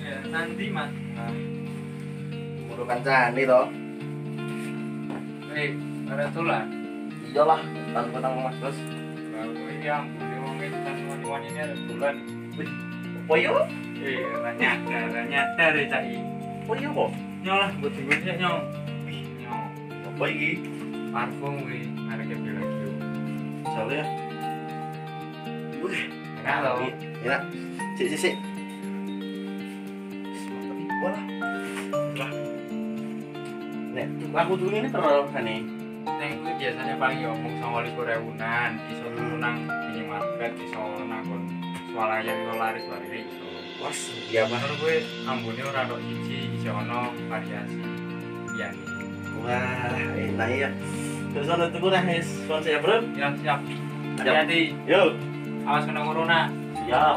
Ya, nanti mas. Udah kancane toh. Ada tulan. Iyalah, tanpa nang Mas Bos. Aku yang boleh ngomongin tentang wanita ini ada tulan. Apa yo? Nyadar ya cai. Apa yo kok? Nyolah buat dibuatnya nyong. Nyong. Apa iki? Parfum wi, mereknya Bellagio. Soalnya wih, Enak tau. enak. Sik. Tapi wala. Lah. Nek aku tuh ini terlalu aneh. Neng kuwi biasanya paling ya omong 29.000-an, iso turu nang minimarket, iso nang kon swalaya iso laris bareng iso. Was, iya Pak. Menurut gue ambune ora tok siji, iso ono variasi. Iya nih. Wah, enak ya. Terus ono tuku nang sponsor ya, Bro. Siap. Hati-hati. Yo, Awas kena corona. siap.